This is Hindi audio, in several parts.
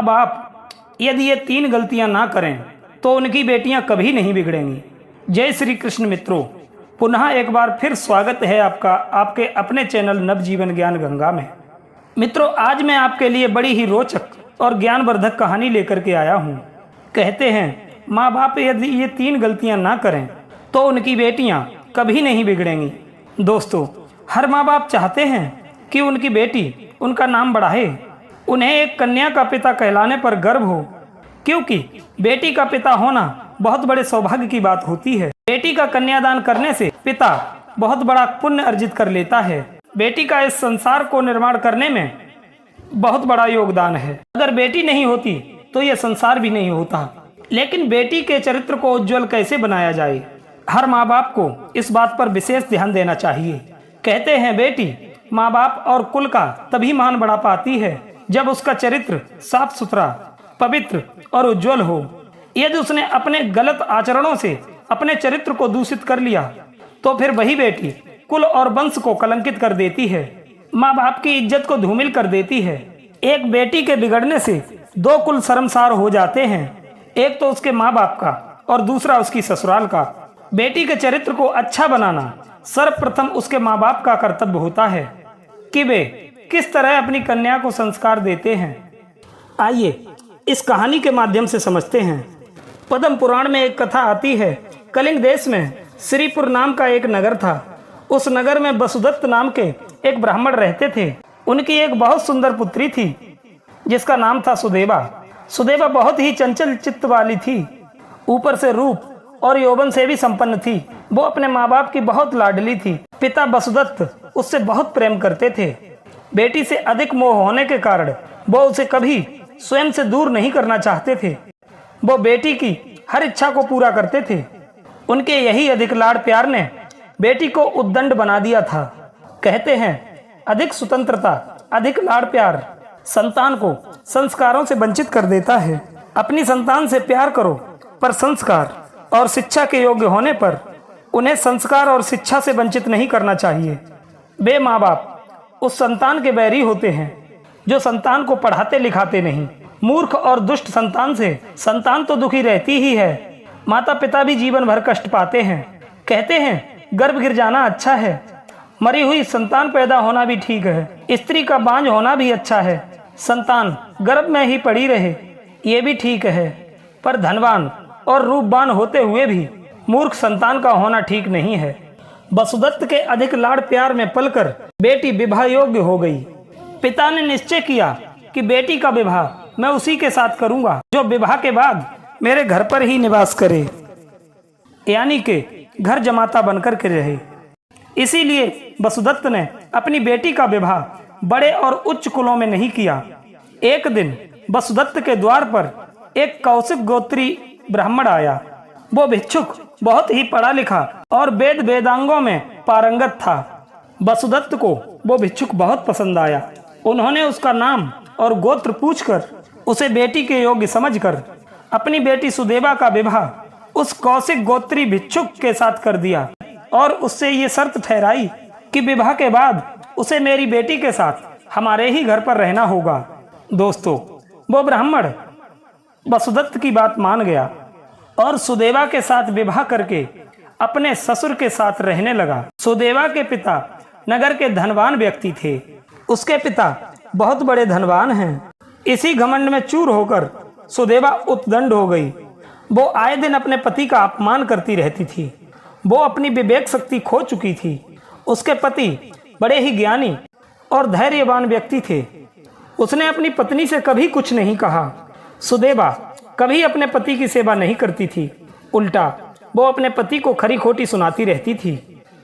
बाप यदि ये 3 गलतियां ना करें तो उनकी बेटियां कभी नहीं बिगड़ेंगी। जय श्री कृष्ण मित्रों, पुनः एक बार फिर स्वागत है आपका आपके अपने चैनल नवजीवन ज्ञान गंगा में। मित्रों, आज मैं आपके लिए बड़ी ही रोचक और ज्ञानवर्धक कहानी लेकर के आया हूँ। कहते हैं माँ बाप यदि ये 3 गलतियाँ ना करें तो उनकी बेटियाँ कभी नहीं बिगड़ेंगी। दोस्तों, हर माँ बाप चाहते हैं कि उनकी बेटी उनका नाम बढ़ाए, उन्हें एक कन्या का पिता कहलाने पर गर्व हो, क्योंकि बेटी का पिता होना बहुत बड़े सौभाग्य की बात होती है। बेटी का कन्यादान करने से पिता बहुत बड़ा पुण्य अर्जित कर लेता है। बेटी का इस संसार को निर्माण करने में बहुत बड़ा योगदान है। अगर बेटी नहीं होती तो यह संसार भी नहीं होता। लेकिन बेटी के चरित्र को उज्जवल कैसे बनाया जाए, हर माँ बाप को इस बात पर विशेष ध्यान देना चाहिए। कहते हैं बेटी माँ बाप और कुल का तभी मान बढ़ा पाती है जब उसका चरित्र साफ सुथरा, पवित्र और उज्जवल हो। यदि उसने अपने गलत आचरणों से अपने चरित्र को दूषित कर लिया तो फिर वही बेटी कुल और वंश को कलंकित कर देती है, माँ बाप की इज्जत को धूमिल कर देती है। एक बेटी के बिगड़ने से 2 कुल शर्मसार हो जाते हैं, एक तो उसके माँ बाप का और दूसरा उसकी ससुराल का। बेटी के चरित्र को अच्छा बनाना सर्वप्रथम उसके माँ बाप का कर्तव्य होता है कि वे किस तरह अपनी कन्या को संस्कार देते हैं। आइए इस कहानी के माध्यम से समझते हैं। पद्म पुराण में एक कथा आती है। कलिंग देश में श्रीपुर नाम का एक नगर था। उस नगर में वसुदत्त नाम के एक ब्राह्मण रहते थे। उनकी एक बहुत सुंदर पुत्री थी जिसका नाम था सुदेवा। सुदेवा बहुत ही चंचल चित्त वाली थी, ऊपर से रूप और यौवन से भी संपन्न थी। वो अपने माँ बाप की बहुत लाडली थी। पिता वसुदत्त उससे बहुत प्रेम करते थे। बेटी से अधिक मोह होने के कारण वो उसे कभी स्वयं से दूर नहीं करना चाहते थे। वो बेटी की हर इच्छा को पूरा करते थे। उनके यही अधिक लाड़ प्यार ने बेटी को उद्दंड बना दिया था। कहते हैं अधिक स्वतंत्रता, अधिक लाड़ प्यार संतान को संस्कारों से वंचित कर देता है। अपनी संतान से प्यार करो, पर संस्कार और शिक्षा के योग्य होने पर उन्हें संस्कार और शिक्षा से वंचित नहीं करना चाहिए। वे माँ बाप उस संतान के बैरी होते हैं जो संतान को पढ़ाते लिखाते नहीं। मूर्ख और दुष्ट संतान से संतान तो दुखी रहती ही है, माता पिता भी जीवन भर कष्ट पाते हैं। कहते हैं गर्भ गिर जाना अच्छा है, मरी हुई संतान पैदा होना भी ठीक है। स्त्री का बांझ होना भी अच्छा है, संतान गर्भ में ही पड़ी रहे ये भी ठीक है। पर धनवान और रूपवान होते हुए भी मूर्ख संतान का होना ठीक नहीं है। वसुदत्त के अधिक लाड़ प्यार में पलकर बेटी विवाह योग्य हो गई। पिता ने निश्चय किया कि बेटी का विवाह मैं उसी के साथ करूंगा जो विवाह के बाद मेरे घर पर ही निवास करे, यानी कि घर जमाता बनकर के रहे। इसीलिए वसुदत्त ने अपनी बेटी का विवाह बड़े और उच्च कुलों में नहीं किया। एक दिन वसुदत्त के द्वार पर एक कौशिक गोत्री ब्राह्मण आया। वो भिक्षुक बहुत ही पढ़ा लिखा और वेद वेदांगों में पारंगत था। वसुदत्त को वो भिक्षुक बहुत पसंद आया। उन्होंने उसका नाम और गोत्र पूछकर उसे बेटी के योग्य समझकर अपनी बेटी सुदेवा का विवाह उस कौशिक गोत्री भिक्षुक के साथ कर दिया और उससे ये शर्त ठहराई कि विवाह के बाद उसे मेरी बेटी के साथ हमारे ही घर पर रहना होगा। दोस्तों, वो ब्राह्मण वसुदत्त की बात मान गया और सुदेवा के साथ विवाह करके अपने ससुर के साथ रहने लगा। सुदेवा के पिता नगर के धनवान व्यक्ति थे। उसके पिता बहुत बड़े धनवान हैं। इसी घमंड में चूर होकर सुदेवा उद्दंड हो गई। वो आए दिन अपने पति का अपमान करती रहती थी। वो अपनी विवेक शक्ति खो चुकी थी। उसके पति बड़े ही ज्ञानी और धैर्यवान व्यक्ति थे। उसने अपनी पत्नी से कभी कुछ नहीं कहा। सुदेवा कभी अपने पति की सेवा नहीं करती थी, उल्टा वो अपने पति को खरी खोटी सुनाती रहती थी।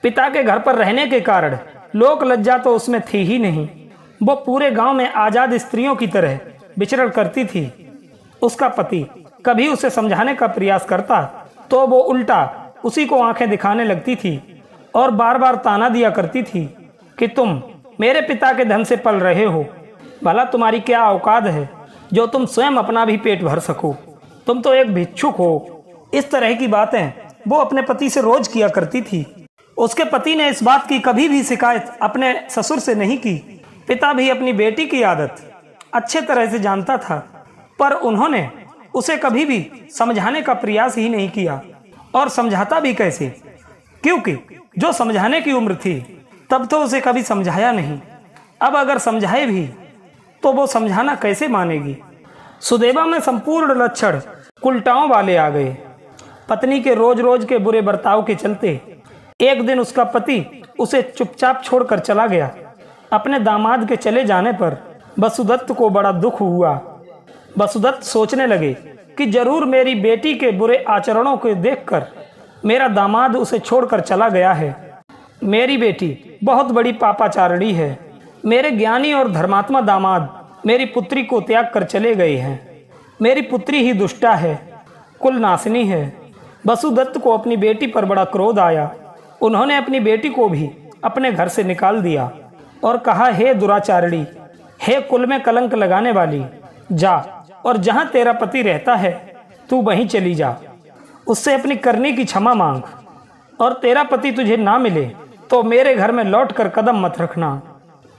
पिता के घर पर रहने के कारण लोक लज्जा तो उसमें थी ही नहीं। वो पूरे गांव में आजाद स्त्रियों की तरह विचरण करती थी। उसका पति कभी उसे समझाने का प्रयास करता तो वो उल्टा उसी को आंखें दिखाने लगती थी और बार बार ताना दिया करती थी कि तुम मेरे पिता के धन से पल रहे हो, भला तुम्हारी क्या औकात है जो तुम स्वयं अपना भी पेट भर सको, तुम तो एक भिक्षुक हो। इस तरह की बातें वो अपने पति से रोज किया करती थी। उसके पति ने इस बात की कभी भी शिकायत अपने ससुर से नहीं की। पिता भी अपनी बेटी की आदत अच्छे तरह से जानता था। पर उन्होंने उसे कभी भी समझाने का प्रयास ही नहीं किया। और समझाता भी कैसे, क्योंकि जो समझाने की उम्र थी तब तो उसे कभी समझाया नहीं। अब अगर समझाए भी तो वो समझाना कैसे मानेगी। सुदेवा में संपूर्ण लक्षण कुलटाओं वाले आ गए। पत्नी के रोज रोज के बुरे बर्ताव के चलते एक दिन उसका पति उसे चुपचाप छोड़कर चला गया। अपने दामाद के चले जाने पर वसुदत्त को बड़ा दुख हुआ। वसुदत्त सोचने लगे कि जरूर मेरी बेटी के बुरे आचरणों को देखकर मेरा दामाद उसे छोड़कर चला गया है। मेरी बेटी बहुत बड़ी पापाचारिणी है। मेरे ज्ञानी और धर्मात्मा दामाद मेरी पुत्री को त्याग कर चले गए हैं। मेरी पुत्री ही दुष्टा है, कुल नाशनी है। वसुदत्त को अपनी बेटी पर बड़ा क्रोध आया। उन्होंने अपनी बेटी को भी अपने घर से निकाल दिया और कहा, हे दुराचारिणी, हे कुल में कलंक लगाने वाली, जा और जहाँ तेरा पति रहता है तू वहीं चली जा। उससे अपनी करनी की क्षमा मांग, और तेरा पति तुझे ना मिले तो मेरे घर में लौटकर कदम मत रखना।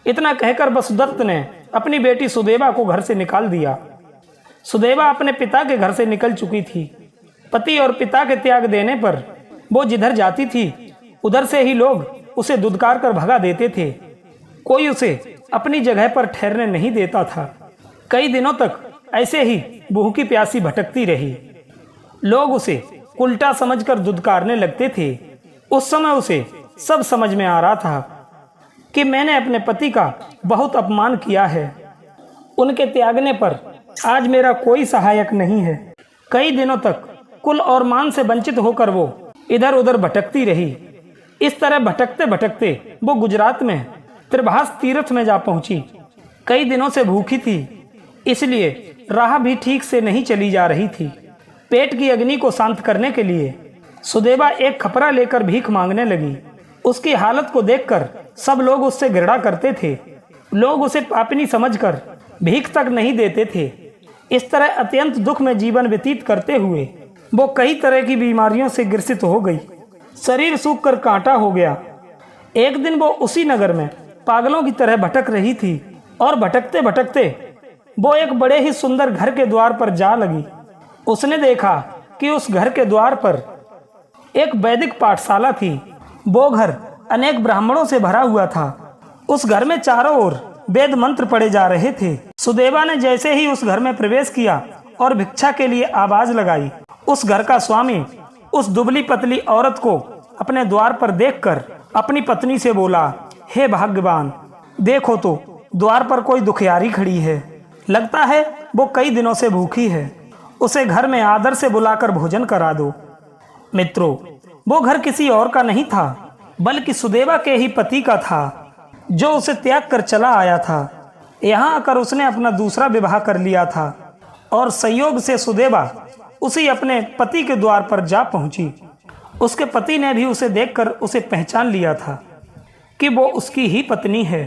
इतना कहकर वसुदत्त ने अपनी बेटी सुदेवा को घर से निकाल दिया। सुदेवा अपने पिता के घर से निकल चुकी थी। पति और पिता के त्याग देने पर वो जिधर जाती थी उधर से ही लोग उसे दुदकार कर भगा देते थे। कोई उसे अपनी जगह पर ठहरने नहीं देता था। कई दिनों तक ऐसे ही भूखी प्यासी भटकती रही। लोग उसे उल्टा समझकर दुदकारने लगते थे। उस समय उसे सब समझ में आ रहा था कि मैंने अपने पति का बहुत अपमान किया है। उनके त्यागने पर आज मेरा कोई सहायक नहीं है। कई दिनों तक कुल और मान से वंचित होकर वो इधर उधर भटकती रही। इस तरह भटकते भटकते वो गुजरात में त्रिभाष तीर्थ में जा पहुंची। कई दिनों से भूखी थी, इसलिए राह भी ठीक से नहीं चली जा रही थी। पेट की अग्नि को शांत करने के लिए सुदेवा एक खपरा लेकर भीख मांगने लगी। उसकी हालत को देखकर सब लोग उससे घृणा करते थे। लोग उसे पापिनी समझकर भीख तक नहीं देते थे। इस तरह अत्यंत दुख में जीवन व्यतीत करते हुए वो कई तरह की बीमारियों से ग्रसित हो गई। शरीर सूख कर कांटा हो गया। एक दिन वो उसी नगर में पागलों की तरह भटक रही थी और भटकते भटकते वो एक बड़े ही सुंदर घर के द्वार पर जा लगी। उसने देखा कि उस घर के द्वार पर एक वैदिक पाठशाला थी। वो घर अनेक ब्राह्मणों से भरा हुआ था। उस घर में चारों ओर वेद मंत्र पढ़े जा रहे थे। सुदेवा ने जैसे ही उस घर में प्रवेश किया और भिक्षा के लिए आवाज लगाई, उस घर का स्वामी उस दुबली पतली औरत को अपने द्वार पर देखकर अपनी पत्नी से बोला, हे भाग्यवान, देखो तो द्वार पर कोई दुखियारी खड़ी है। लगता है वो कई दिनों से भूखी है। उसे घर में आदर से बुलाकर भोजन करा दो। मित्रों, वो घर किसी और का नहीं था बल्कि सुदेवा के ही पति का था, जो उसे त्याग कर चला आया था। यहाँ आकर उसने अपना दूसरा विवाह कर लिया था और संयोग से सुदेवा उसी अपने पति के द्वार पर जा पहुंची। उसके पति ने भी उसे देखकर उसे पहचान लिया था कि वो उसकी ही पत्नी है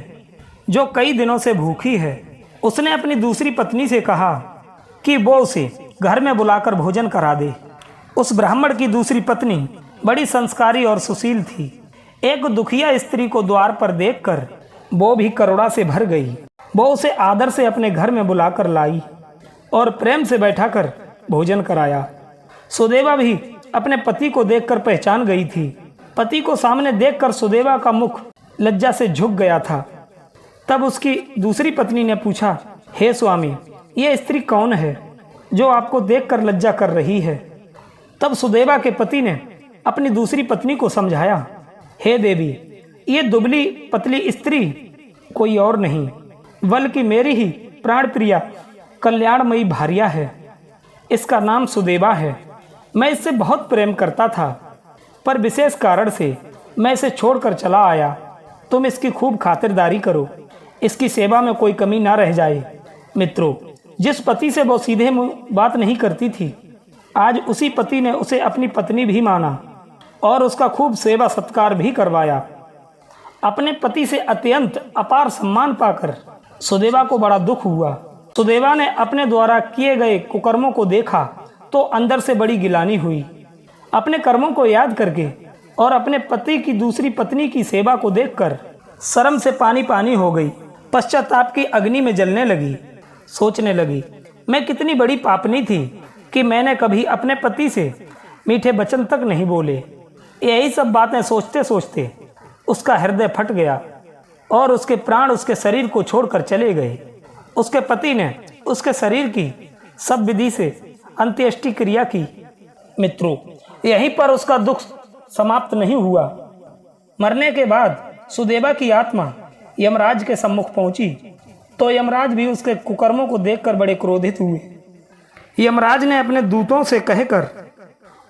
जो कई दिनों से भूखी है। उसने अपनी दूसरी पत्नी से कहा कि वो उसे घर में बुलाकर भोजन करा दे। उस ब्राह्मण की दूसरी पत्नी बड़ी संस्कारी और सुशील थी। एक दुखिया स्त्री को द्वार पर देखकर वो भी करुणा से भर गई। वो उसे आदर से अपने घर में बुलाकर लाई और प्रेम से बैठाकर भोजन कराया। सुदेवा भी अपने पति को देखकर पहचान गई थी। पति को सामने देखकर सुदेवा का मुख लज्जा से झुक गया था। तब उसकी दूसरी पत्नी ने पूछा, हे स्वामी, ये स्त्री कौन है जो आपको देखकर लज्जा कर रही है? तब सुदेवा के पति ने अपनी दूसरी पत्नी को समझाया, हे देवी, ये दुबली पतली स्त्री कोई और नहीं बल्कि मेरी ही प्राण प्रिया कल्याणमयी भार्या है। इसका नाम सुदेवा है। मैं इससे बहुत प्रेम करता था, पर विशेष कारण से मैं इसे छोड़कर चला आया। तुम इसकी खूब खातिरदारी करो, इसकी सेवा में कोई कमी ना रह जाए। मित्रों, जिस पति से वो सीधे मुंह बात नहीं करती थी, आज उसी पति ने उसे अपनी पत्नी भी माना और उसका खूब सेवा सत्कार भी करवाया। अपने पति से अत्यंत अपार सम्मान पाकर सुदेवा को बड़ा दुख हुआ। सुदेवा ने अपने द्वारा किए गए कुकर्मों को देखा तो अंदर से बड़ी गिलानी हुई। अपने कर्मों को याद करके और अपने पति की दूसरी पत्नी की सेवा को देखकर शर्म से पानी पानी हो गई। पश्चाताप की अग्नि में जलने लगी। सोचने लगी, मैं कितनी बड़ी पापनी थी कि मैंने कभी अपने पति से मीठे वचन तक नहीं बोले। यही सब बातें सोचते सोचते उसका हृदय फट गया और उसके प्राण उसके शरीर को छोड़कर चले गए। उसके पति ने उसके शरीर की सब विधि से अंत्येष्टि क्रिया की। मित्रों, यहीं पर उसका दुख समाप्त नहीं हुआ। मरने के बाद सुदेवा की आत्मा यमराज के सम्मुख पहुंची तो यमराज भी उसके कुकर्मों को देखकर बड़े क्रोधित हुए। यमराज ने अपने दूतों से कहकर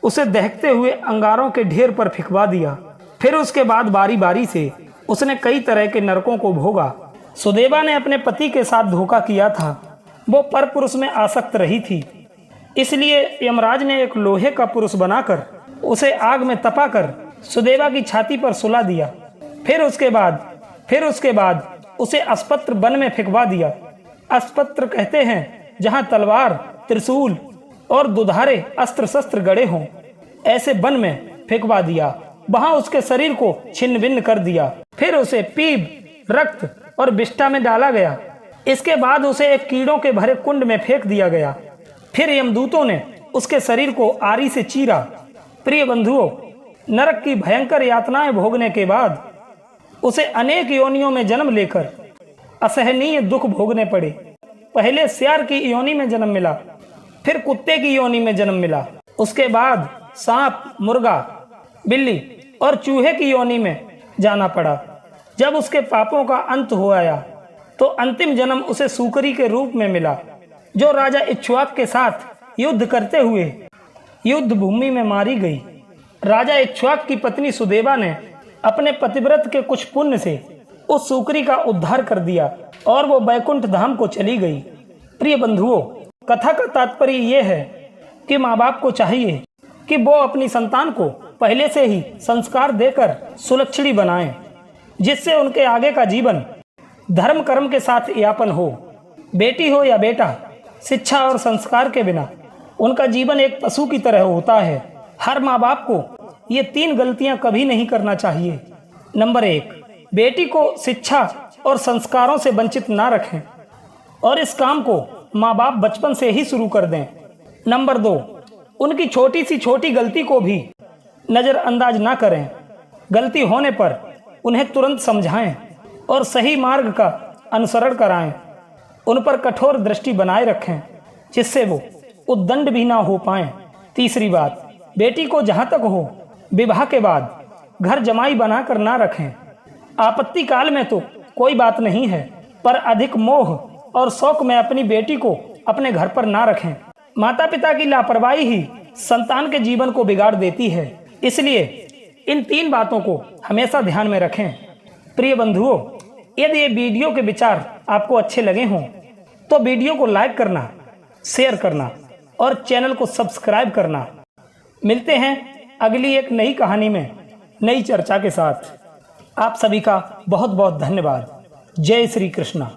उसे दहकते हुए अंगारों के ढेर पर फिकवा दिया। फिर उसके बाद बारी बारी से उसने कई तरह के नरकों को भोगा। सुदेवा ने अपने पति के साथ धोखा किया था। वो परपुरुष में आसक्त रही थी, इसलिए यमराज ने एक लोहे का पुरुष बनाकर उसे आग में तपाकर सुदेवा की छाती पर सुला दिया। फिर उसके बाद उसे अस्पत्र वन में फेंकवा दिया। अस्पत्र कहते हैं जहां तलवार, त्रिशूल और दुधारे अस्त्र शस्त्र गड़े हों, ऐसे वन में फेंकवा दिया। वहां उसके शरीर को छिन्न भिन्न कर दिया। फिर उसे पीप, रक्त और विष्ठा में डाला गया। इसके बाद उसे एक कीड़ों के भरे कुंड में फेंक दिया गया। फिर यमदूतों ने उसके शरीर को आरी से चीरा। प्रिय बंधुओं, नरक की भयंकर यातनाएं भोगने के बाद उसे अनेक योनियों में जन्म लेकर असहनीय दुख भोगने पड़े। पहले सियार की योनि में जन्म मिला, फिर कुत्ते की योनि में जन्म मिला, उसके बाद सांप, मुर्गा, बिल्ली और चूहे की योनि में जाना पड़ा। जब उसके पापों का अंत हो आया तो अंतिम जन्म उसे सूकरी के रूप में मिला, जो राजा इक्ष्वाक के साथ युद्ध करते हुए युद्ध भूमि में मारी गई। राजा इक्ष्वाक की पत्नी सुदेवा ने अपने पतिव्रत के कुछ पुण्य से उस सूकरी का उद्धार कर दिया और वो बैकुंठ धाम को चली गई। प्रिय बंधुओं, कथा का तात्पर्य ये है कि माँ बाप को चाहिए कि वो अपनी संतान को पहले से ही संस्कार देकर सुलक्षणी बनाएं, जिससे उनके आगे का जीवन धर्म कर्म के साथ यापन हो। बेटी हो या बेटा, शिक्षा और संस्कार के बिना उनका जीवन एक पशु की तरह होता है। हर माँ बाप को ये 3 गलतियां कभी नहीं करना चाहिए। नंबर 1, बेटी को शिक्षा और संस्कारों से वंचित ना रखें और इस काम को माँ बाप बचपन से ही शुरू कर दें। नंबर 2, उनकी छोटी सी छोटी गलती को भी नज़रअंदाज ना करें। गलती होने पर उन्हें तुरंत समझाएं और सही मार्ग का अनुसरण कराएं। उन पर कठोर दृष्टि बनाए रखें, जिससे वो उद्दंड भी ना हो पाएं। तीसरी बात, बेटी को जहाँ तक हो विवाह के बाद घर जमाई बनाकर ना रखें। आपत्ति काल में तो कोई बात नहीं है, पर अधिक मोह और शौक में अपनी बेटी को अपने घर पर ना रखें। माता पिता की लापरवाही ही संतान के जीवन को बिगाड़ देती है, इसलिए इन 3 बातों को हमेशा ध्यान में रखें। प्रिय बंधुओं, यदि ये वीडियो के विचार आपको अच्छे लगे हों तो वीडियो को लाइक करना, शेयर करना और चैनल को सब्सक्राइब करना। मिलते हैं अगली एक नई कहानी में नई चर्चा के साथ। आप सभी का बहुत बहुत धन्यवाद। जय श्री कृष्णा।